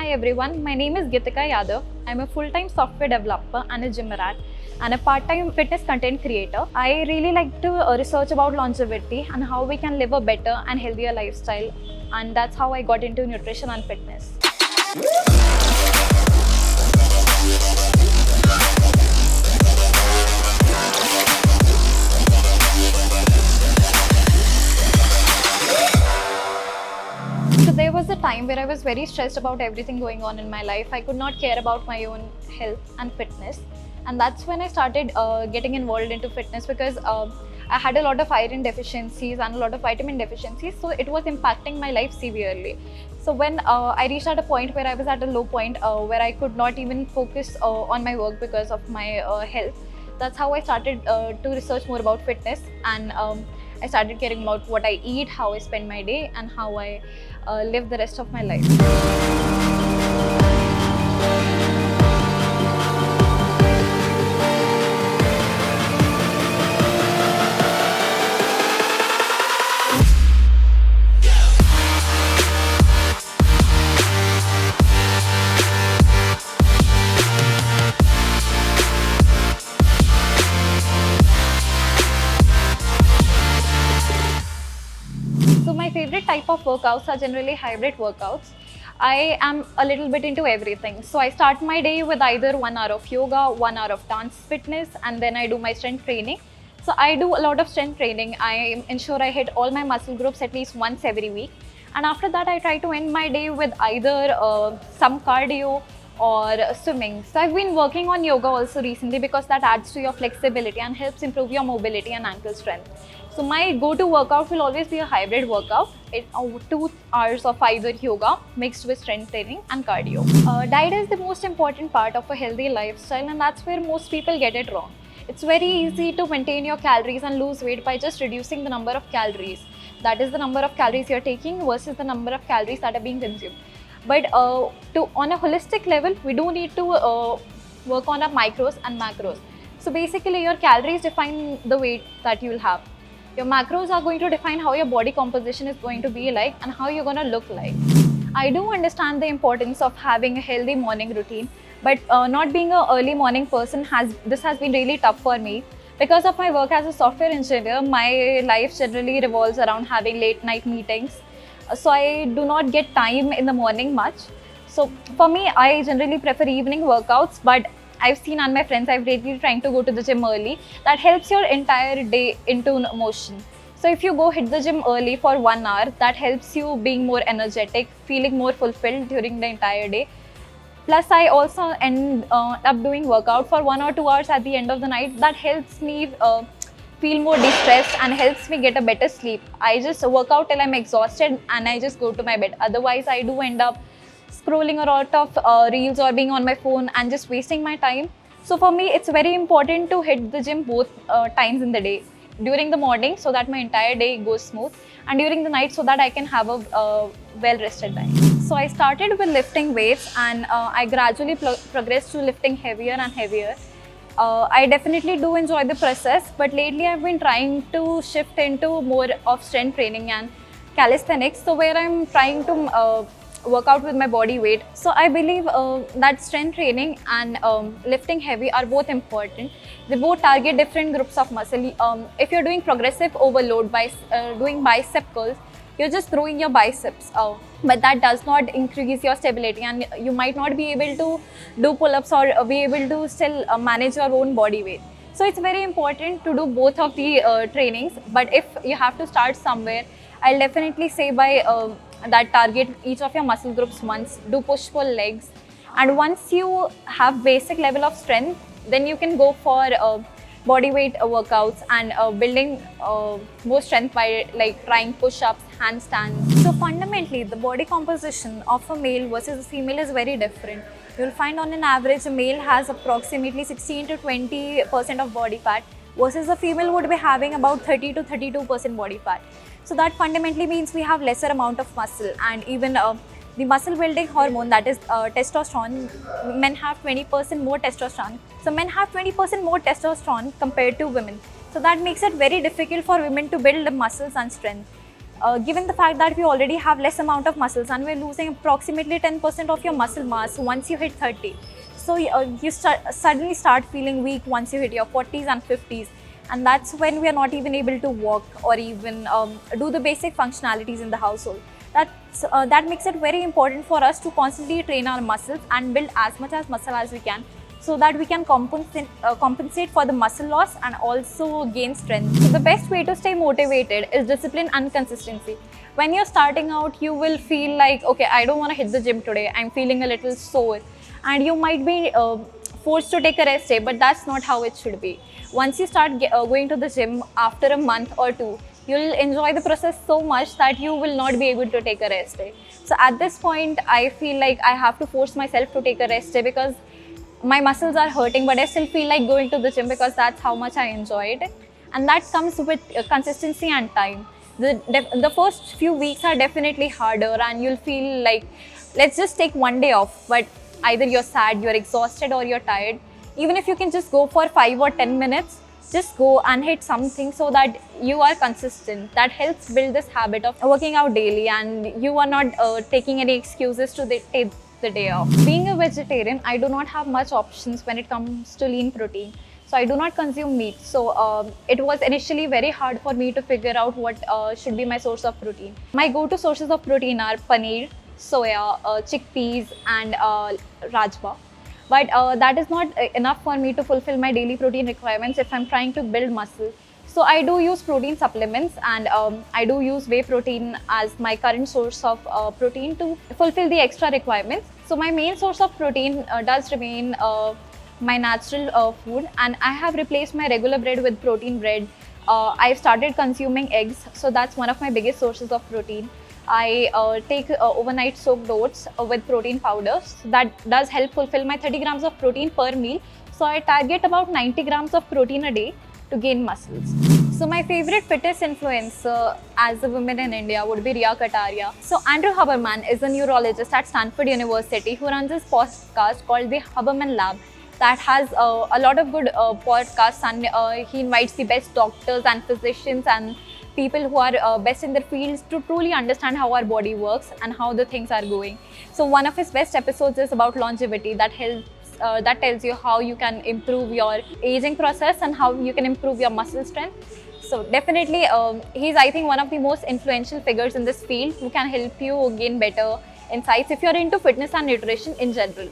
Hi everyone, my name is Gitika Yadav. I'm a full-time software developer and a gym rat and a part-time fitness content creator. I really like to research about longevity and how we can live a better and healthier lifestyle, and that's how I got into nutrition and fitness. So there was a time where I was very stressed about everything going on in my life. I could not care about my own health and fitness, and that's when I started getting involved into fitness because I had a lot of iron deficiencies and a lot of vitamin deficiencies, so it was impacting my life severely. So when I reached at a point where I was at a low point where I could not even focus on my work because of my health, that's how I started to research more about fitness, and I started caring about what I eat, how I spend my day, and how I live the rest of my life. So my favorite type of workouts are generally hybrid workouts. I am a little bit into everything. So I start my day with either 1 hour of yoga, 1 hour of dance fitness, and then I do my strength training. So I do a lot of strength training. I ensure I hit all my muscle groups at least once every week. And after that, I try to end my day with either some cardio or swimming. So I've been working on yoga also recently because that adds to your flexibility and helps improve your mobility and ankle strength. So my go-to workout will always be a hybrid workout. It's 2 hours of either yoga mixed with strength training and cardio. Diet is the most important part of a healthy lifestyle, and that's where most people get it wrong. It's very easy to maintain your calories and lose weight by just reducing the number of calories. That is the number of calories you're taking versus the number of calories that are being consumed. But on a holistic level, we do need to work on our micros and macros. So basically, your calories define the weight that you'll have. Your macros are going to define how your body composition is going to be like and how you're going to look like. I do understand the importance of having a healthy morning routine, but not being an early morning person has been really tough for me. Because of my work as a software engineer, my life generally revolves around having late night meetings. So I do not get time in the morning much. So for me, I generally prefer evening workouts, but I've seen on my friends, I've really trying to go to the gym early. That helps your entire day into motion. So if you go hit the gym early for 1 hour, that helps you being more energetic, feeling more fulfilled during the entire day. Plus, I also end up doing workout for 1 or 2 hours at the end of the night. That helps me feel more distressed and helps me get a better sleep. I just work out till I'm exhausted and I just go to my bed. Otherwise, I do end up scrolling a lot of reels or being on my phone and just wasting my time. So for me, it's very important to hit the gym both times in the day. During the morning so that my entire day goes smooth, and during the night so that I can have a well-rested night. So I started with lifting weights, and I gradually progressed to lifting heavier and heavier. I definitely do enjoy the process, but lately I've been trying to shift into more of strength training and calisthenics, so where I'm trying to work out with my body weight. So I believe that strength training and lifting heavy are both important. They both target different groups of muscle. If you're doing progressive overload by doing bicep curls, you're just throwing your biceps out, but that does not increase your stability, and you might not be able to do pull-ups or be able to still manage your own body weight. So it's very important to do both of the trainings, but if you have to start somewhere, I'll definitely say by that target each of your muscle groups once, do push-pull legs, and once you have basic level of strength, then you can go for body weight workouts and building more strength by like trying push-ups, handstands. So fundamentally, the body composition of a male versus a female is very different. You'll find on an average, a male has approximately 16 to 20% of body fat, versus a female would be having about 30 to 32% body fat. So that fundamentally means we have lesser amount of muscle, and even the muscle building hormone, that is testosterone, men have 20% more testosterone. So men have 20% more testosterone compared to women. So that makes it very difficult for women to build muscles and strength. given the fact that we already have less amount of muscles and we're losing approximately 10% of your muscle mass once you hit 30. So suddenly start feeling weak once you hit your 40s and 50s, and that's when we are not even able to walk or even do the basic functionalities in the household. That makes it very important for us to constantly train our muscles and build as much as muscle as we can, so that we can compensate for the muscle loss and also gain strength. So the best way to stay motivated is discipline and consistency. When you're starting out, you will feel like, okay, I don't want to hit the gym today, I'm feeling a little sore, and you might be forced to take a rest day, but that's not how it should be. Once you start going to the gym after a month or two, you'll enjoy the process so much that you will not be able to take a rest day. So at this point, I feel like I have to force myself to take a rest day because my muscles are hurting, but I still feel like going to the gym because that's how much I enjoy it. And that comes with consistency and time. The first few weeks are definitely harder, and you'll feel like, let's just take one day off, but either you're sad, you're exhausted, or you're tired. Even if you can just go for 5 or 10 minutes, just go and hit something so that you are consistent. That helps build this habit of working out daily, and you are not taking any excuses to take the day off. Being a vegetarian, I do not have much options when it comes to lean protein. So I do not consume meat. So it was initially very hard for me to figure out what should be my source of protein. My go-to sources of protein are paneer, soya, chickpeas, and rajma. But that is not enough for me to fulfill my daily protein requirements if I'm trying to build muscle. So I do use protein supplements, and I do use whey protein as my current source of protein to fulfill the extra requirements. So my main source of protein does remain my natural food, and I have replaced my regular bread with protein bread. I've started consuming eggs, so that's one of my biggest sources of protein. I take overnight soaked oats with protein powders. That does help fulfill my 30 grams of protein per meal. So I target about 90 grams of protein a day to gain muscles. So my favorite fitness influencer as a woman in India would be Riya Kataria. So Andrew Huberman is a neurologist at Stanford University who runs this podcast called the Huberman Lab that has a lot of good podcasts, and he invites the best doctors and physicians and people who are best in their fields to truly understand how our body works and how the things are going. So one of his best episodes is about longevity that tells you how you can improve your aging process and how you can improve your muscle strength. So definitely he's, I think, one of the most influential figures in this field who can help you gain better insights if you're into fitness and nutrition in general.